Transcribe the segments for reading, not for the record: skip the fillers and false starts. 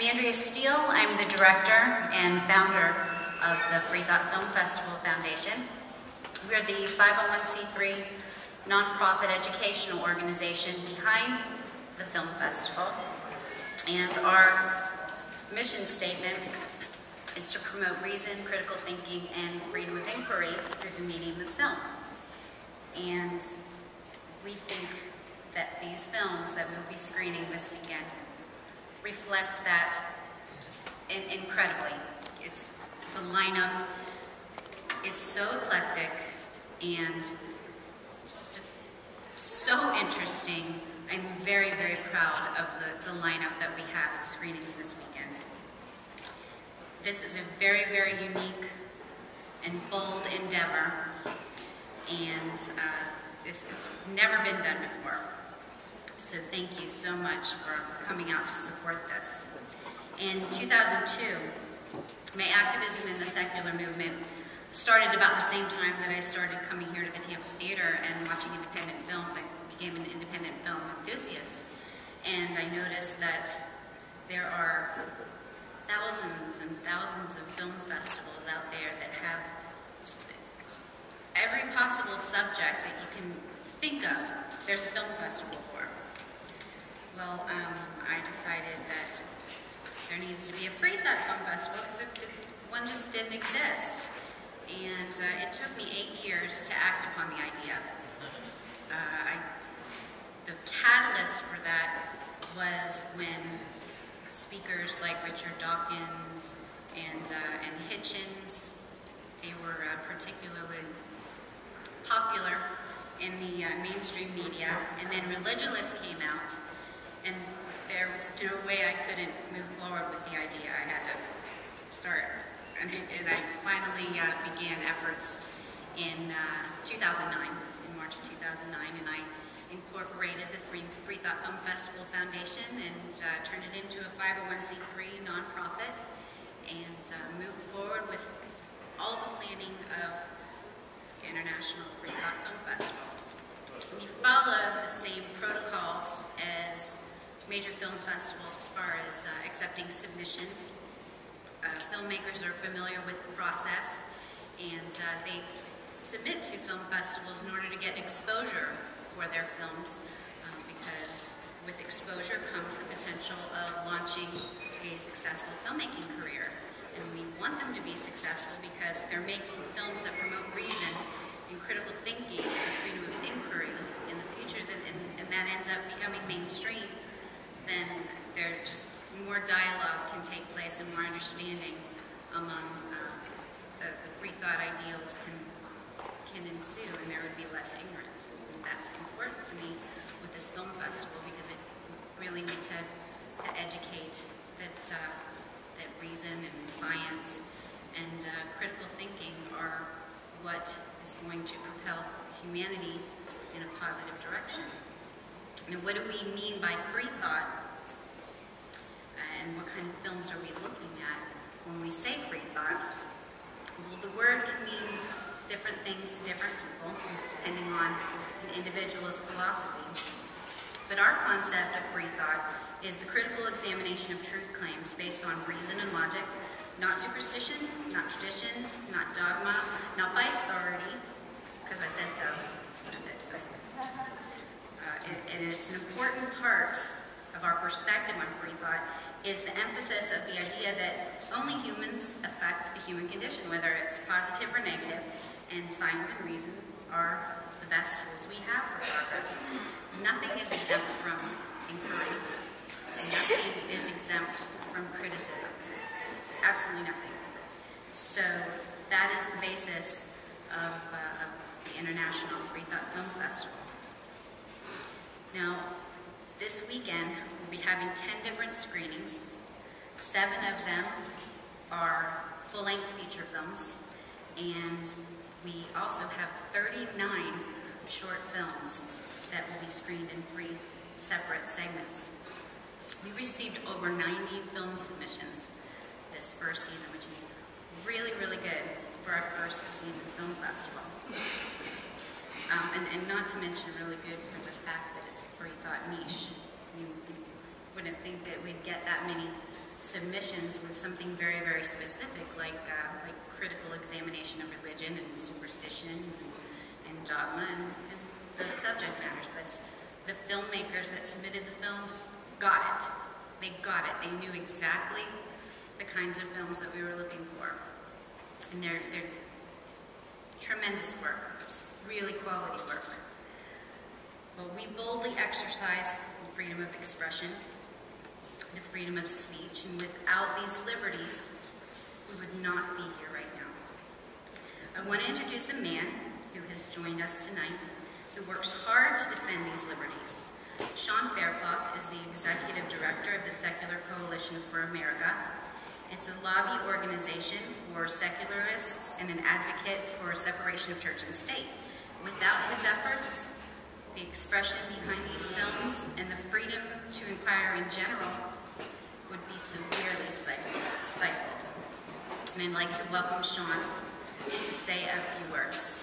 I'm Andrea Steele. I'm the director and founder of the Freethought Film Festival Foundation. We're the 501c3 nonprofit educational organization behind the film festival, and our mission statement is to promote reason, critical thinking, and freedom of inquiry through the medium of film. And we think that these films that we'll be screening this weekend reflects that incredibly. The lineup is so eclectic and just so interesting. I'm very, very proud of the lineup that we have of screenings this weekend. This is a very, very unique and bold endeavor, and it's never been done before. So thank you so much for coming out to support this. In 2002, my activism in the secular movement started about the same time that I started coming here to the Tampa Theater and watching independent films. I became an independent film enthusiast, and I noticed that there are thousands and thousands of film festivals out there that have just every possible subject that you can think of. There's a film festival for. Well, I decided that there needs to be a Freethought Film Festival because one just didn't exist. And it took me 8 years to act upon the idea. The catalyst for that was when speakers like Richard Dawkins and Hitchens, they were particularly popular in the mainstream media, and then Religious came out, and there was no way I couldn't move forward with the idea. I had to start, and I finally began efforts in 2009, in March of 2009, and I incorporated the Freethought Film Festival Foundation and turned it into a 501c3 nonprofit, and moved forward with all the planning of the International Freethought Film Festival. We follow the same protocols as major film festivals as far as accepting submissions. Filmmakers are familiar with the process, and they submit to film festivals in order to get exposure for their films, because with exposure comes the potential of launching a successful filmmaking career. And we want them to be successful because if they're making films that promote reason and critical thinking and freedom of inquiry in the future, and that ends up becoming mainstream, then there just more dialogue can take place and more understanding among the Freethought ideals can ensue, and there would be less ignorance. And that's important to me with this film festival, because it really need to educate that reason and science and critical thinking are what is going to propel humanity in a positive direction. Now, what do we mean by Freethought? And what kind of films are we looking at when we say Freethought? Well, the word can mean different things to different people, depending on an individual's philosophy. But our concept of Freethought is the critical examination of truth claims based on reason and logic, not superstition, not tradition, not dogma, not by authority, because I said so. That's it. And it's an important part of our perspective on Freethought is the emphasis of the idea that only humans affect the human condition, whether it's positive or negative, and science and reason are the best tools we have for progress. Nothing is exempt from inquiry. Nothing is exempt from criticism. Absolutely nothing. So that is the basis of the International Freethought Film Festival. Now, this weekend we'll be having 10 different screenings. 7 of them are full-length feature films, and we also have 39 short films that will be screened in 3 separate segments. We received over 90 film submissions this first season, which is really, really good for our first season film festival. And not to mention really good for the fact that it's a Freethought niche. You wouldn't think that we'd get that many submissions with something very, very specific, like critical examination of religion and superstition and dogma and those subject matters. But the filmmakers that submitted the films got it. They got it. They knew exactly the kinds of films that we were looking for. And they're tremendous work, just really quality work. Well, we boldly exercise the freedom of expression, the freedom of speech, and without these liberties, we would not be here right now. I want to introduce a man who has joined us tonight, who works hard to defend these liberties. Sean Faircloth is the Executive Director of the Secular Coalition for America. It's a lobby organization for secularists and an advocate for separation of church and state. Without his efforts, the expression behind these films and the freedom to inquire in general would be severely stifled. And I'd like to welcome Sean to say a few words.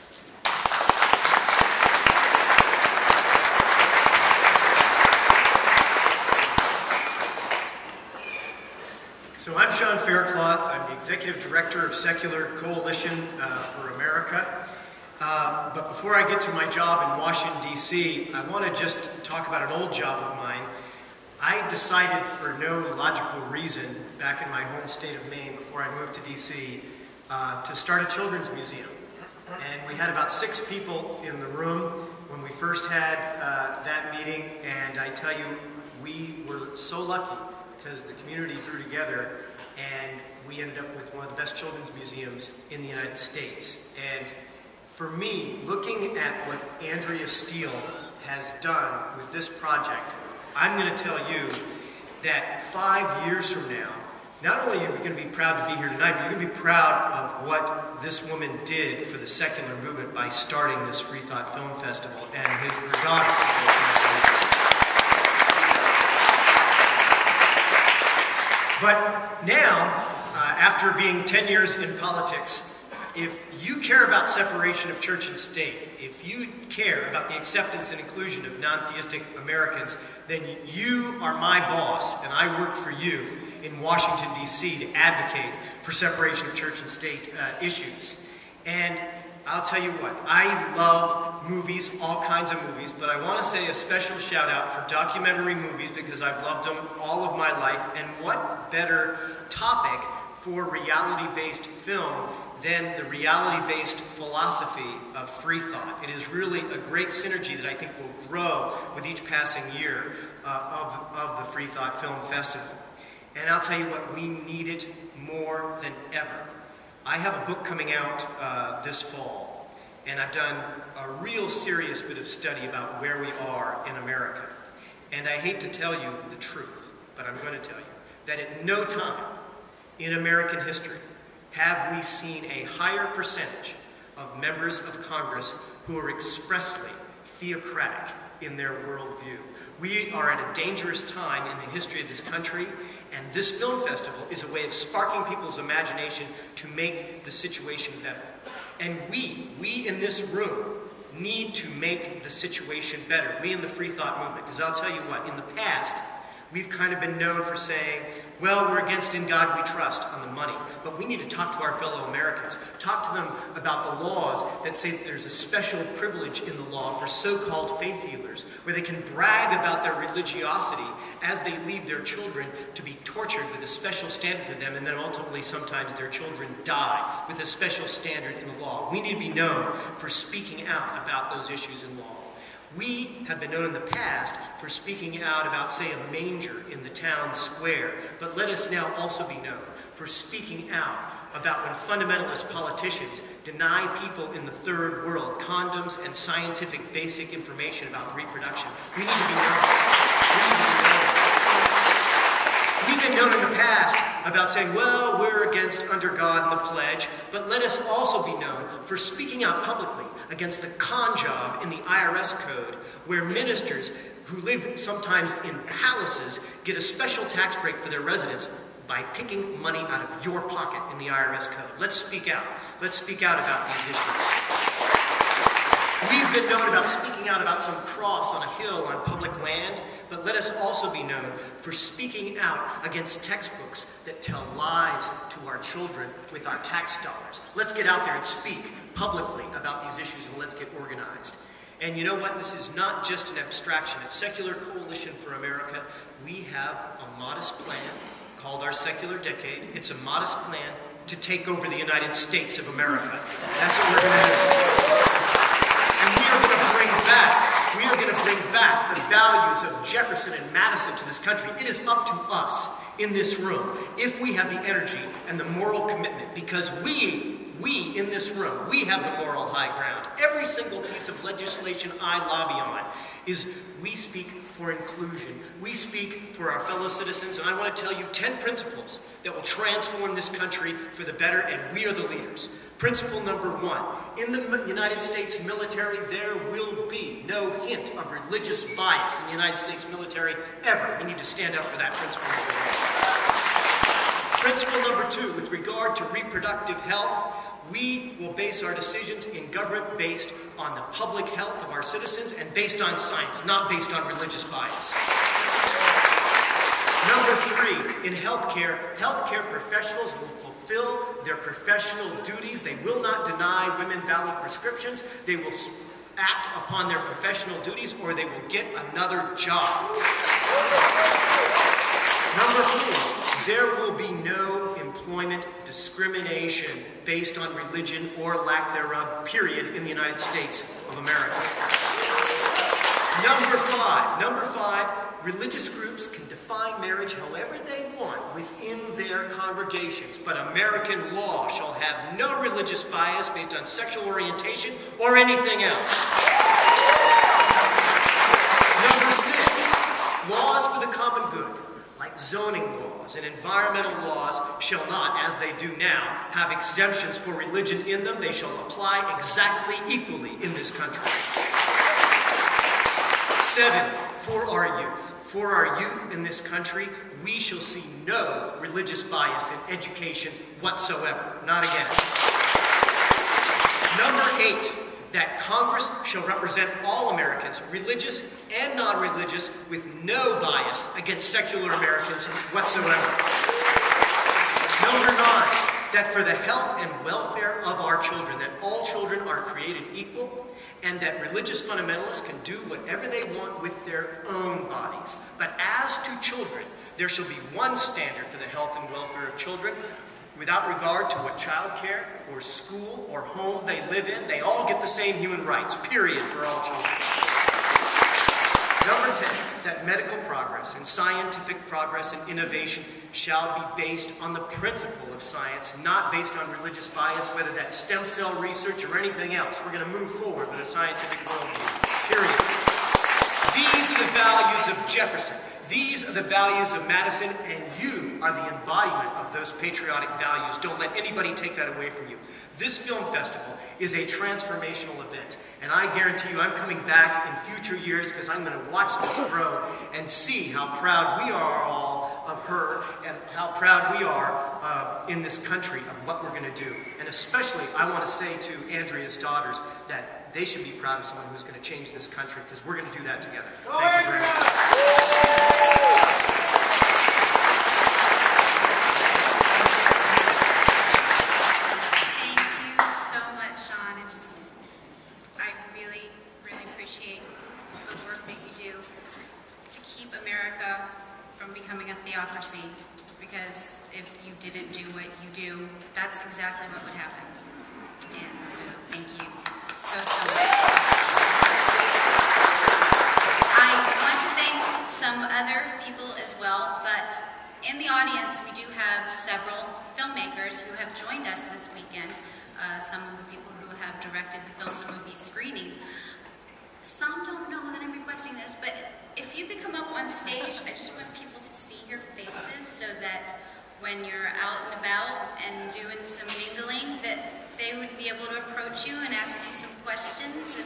So I'm Sean Faircloth. I'm the Executive Director of Secular Coalition for America. But before I get to my job in Washington, D.C., I want to just talk about an old job of mine. I decided for no logical reason back in my home state of Maine before I moved to D.C. To start a children's museum. And we had about 6 people in the room when we first had that meeting, and I tell you, we were so lucky because the community drew together and we ended up with one of the best children's museums in the United States. And for me, looking at what Andrea Steele has done with this project, I'm going to tell you that 5 years from now, not only are you going to be proud to be here tonight, but you're going to be proud of what this woman did for the secular movement by starting this Freethought Film Festival and her daughter. But now, after being 10 years in politics, if you care about separation of church and state, if you care about the acceptance and inclusion of non-theistic Americans, then you are my boss, and I work for you in Washington, D.C. to advocate for separation of church and state issues. And I'll tell you what, I love movies, all kinds of movies, but I want to say a special shout out for documentary movies because I've loved them all of my life, and what better topic for reality-based film than the reality-based philosophy of Freethought. It is really a great synergy that I think will grow with each passing year of the Freethought Film Festival. And I'll tell you what, we need it more than ever. I have a book coming out this fall, and I've done a real serious bit of study about where we are in America. And I hate to tell you the truth, but I'm going to tell you that at no time in American history have we seen a higher percentage of members of Congress who are expressly theocratic in their worldview. We are at a dangerous time in the history of this country, and this film festival is a way of sparking people's imagination to make the situation better. And we in this room need to make the situation better. We in the Freethought movement, because I'll tell you what, in the past, we've kind of been known for saying, well, we're against In God We Trust on the money, but we need to talk to our fellow Americans, talk to them about the laws that say that there's a special privilege in the law for so-called faith healers, where they can brag about their religiosity as they leave their children to be tortured with a special standard for them, and then ultimately sometimes their children die with a special standard in the law. We need to be known for speaking out about those issues in law. We have been known in the past for speaking out about, say, a manger in the town square, but let us now also be known for speaking out about when fundamentalist politicians deny people in the third world condoms and scientific basic information about reproduction. We need to be known. We've been known in the past about saying, well, we're against under God and the pledge, but let us also be known for speaking out publicly against the con job in the IRS code, where ministers who live sometimes in palaces get a special tax break for their residents by picking money out of your pocket in the IRS code. Let's speak out. Let's speak out about these issues. We've been known about speaking out about some cross on a hill on public land, but let us also be known for speaking out against textbooks that tell lies to our children with our tax dollars. Let's get out there and speak publicly about these issues, and let's get organized. And you know what? This is not just an abstraction. At Secular Coalition for America, we have a modest plan called our Secular Decade. It's a modest plan to take over the United States of America. That's what we're going to do. And we are going to bring back the values of Jefferson and Madison to this country. It is up to us in this room if we have the energy and the moral commitment, because we in this room, we have the moral high ground. Every single piece of legislation I lobby on is we speak for inclusion. We speak for our fellow citizens, and I want to tell you 10 principles that will transform this country for the better, and we are the leaders. Principle number 1, in the United States military, there will be no hint of religious bias in the United States military ever. We need to stand up for that principle. Principle number 2, with regard to reproductive health, we will base our decisions in government based on the public health of our citizens and based on science, not based on religious bias. Number 3, in healthcare professionals will fulfill their professional duties. They will not deny women valid prescriptions. They will act upon their professional duties, or they will get another job. Number 4, there will be no employment discrimination based on religion or lack thereof, period, in the United States of America. Number five, religious groups can define marriage however they want within their congregations, but American law shall have no religious bias based on sexual orientation or anything else. Number 6, laws for the common good, like zoning laws and environmental laws, shall not, as they do now, have exemptions for religion in them. They shall apply exactly equally in this country. 7, for our youth in this country, we shall see no religious bias in education whatsoever. Not again. Number 8, that Congress shall represent all Americans, religious and non-religious, with no bias against secular Americans whatsoever. Number 9, that for the health and welfare of our children, that all children are created equal, and that religious fundamentalists can do whatever they want with their own bodies. But as to children, there shall be one standard for the health and welfare of children, without regard to what child care or school or home they live in. They all get the same human rights, period, for all children. Number 10, that medical progress and scientific progress and innovation shall be based on the principle of science, not based on religious bias, whether that's stem cell research or anything else. We're going to move forward with a scientific worldview, period. These are the values of Jefferson. These are the values of Madison, and you are the embodiment of those patriotic values. Don't let anybody take that away from you. This film festival is a transformational event, and I guarantee you I'm coming back in future years because I'm going to watch this grow and see how proud we are all of her and how proud we are in this country of what we're going to do. And especially, I want to say to Andrea's daughters that they should be proud of someone who's going to change this country, because we're going to do that together. Thank you very much. Because if you didn't do what you do, that's exactly what would happen. And so thank you so much. I want to thank some other people as well, but in the audience we do have several filmmakers who have joined us this weekend. Some of the people who have directed the films and movie screening. Some don't know that I'm requesting this, but if you could come up on stage, I just want people to see your faces so that when you're out and about and doing some mingling, that they would be able to approach you and ask you some questions.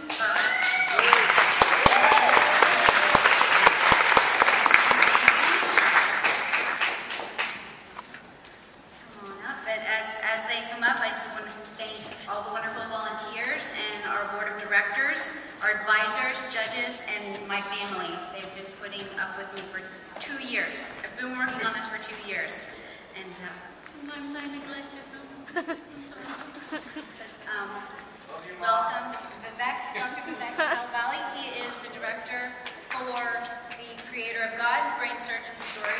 Come on up. But as they come up, I just want to thank all the wonderful volunteers and our our board of directors, our advisors, judges, and my family. They've been putting up with me for 2 years. I've been working on this for 2 years, and sometimes I neglected them. Welcome, Vivek, Dr. Vivek Valley. He is the director for the Creator of God, Brain Surgeon Story.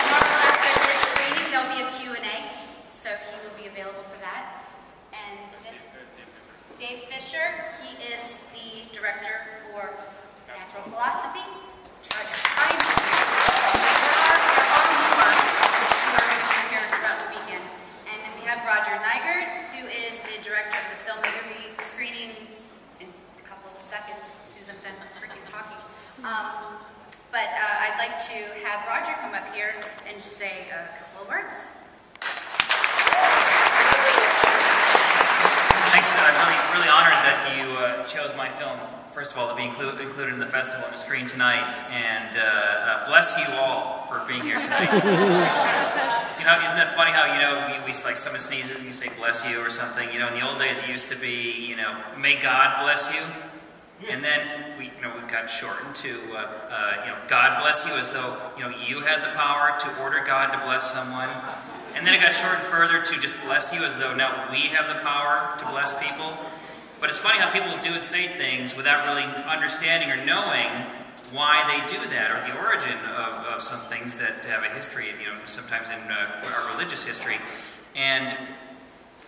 Tomorrow after this screening, there'll be a Q&A, so he will be available for that. And this, Dave Fisher, he is the director for Natural Philosophy. There are more who are going to be here throughout the weekend. And then we have Roger Nygert, who is the director of the film that you'll be screening in a couple of seconds, as soon as I'm done freaking talking. But I'd like to have Roger come up here and just say a couple of words. Thanks. I'm really honored that you chose my film, first of all, to be included in the festival and to screen tonight. And bless you all for being here tonight. You know, isn't that funny how, you know, like someone sneezes and you say bless you or something? You know, in the old days it used to be, you know, may God bless you. And then we got shortened to, God bless you, as though, you had the power to order God to bless someone. And then it got shortened further to just bless you, as though now we have the power to bless people. But it's funny how people do and say things without really understanding or knowing why they do that, or the origin of some things that have a history, sometimes in our religious history. And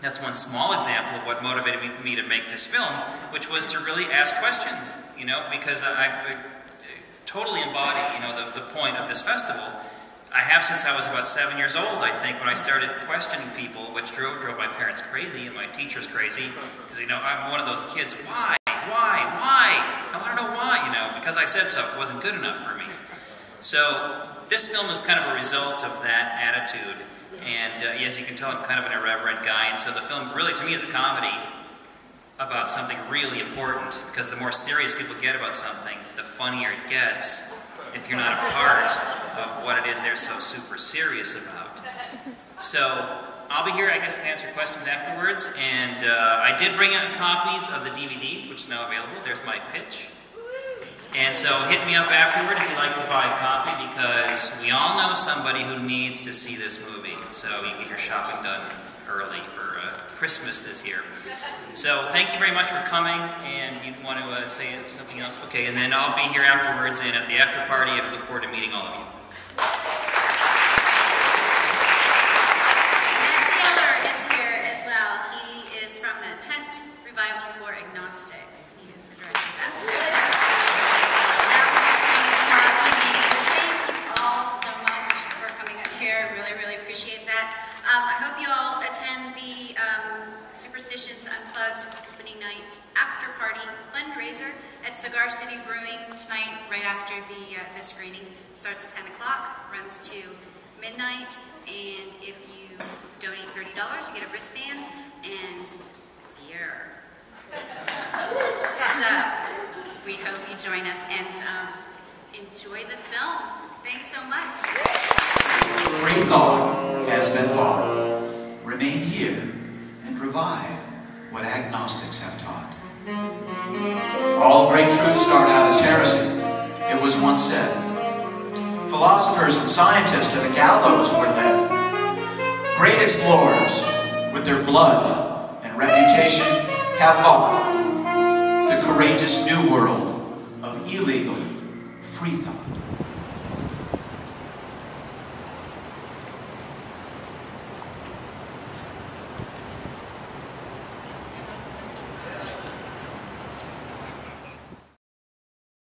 that's one small example of what motivated me to make this film, which was to really ask questions, because I totally embody, the point of this festival. I have since I was about 7 years old, I think, when I started questioning people, which drove my parents crazy and my teachers crazy, because, I'm one of those kids, why? I want to know why, because I said so. It wasn't good enough for me. So this film is kind of a result of that attitude. And as you can tell, I'm kind of an irreverent guy, and so the film really, to me, is a comedy about something really important, because the more serious people get about something, the funnier it gets if you're not a part of what it is they're so super serious about. So I'll be here, I guess, to answer questions afterwards, and I did bring out copies of the DVD, which is now available. There's my pitch. And so hit me up afterward if you'd like to buy a copy, because we all know somebody who needs to see this movie. So you get your shopping done early for Christmas this year. So thank you very much for coming, and you want to say something else? Okay, and then I'll be here afterwards and at the after party, and I look forward to meeting all of you. Matt Taylor is here as well. He is from the Tent Revival for Agnostics. He is the director of that. So that will be screened tomorrow evening. Thank you all so much for coming up here. Really, really appreciate that. I hope you all attend the Superstitions Unplugged opening night after party fundraiser at Cigar City Brewing tonight, right after the screening. Starts at 10 o'clock, runs to midnight, and if you donate $30, you get a wristband and beer. So we hope you join us and enjoy the film. Thanks so much. Freethought has been thought. Remain here and revive what agnostics have taught. All great truths start out as heresy. It was once said. Philosophers and scientists to the gallows were led. Great explorers, with their blood and reputation, have bought the courageous new world of illegal freethought.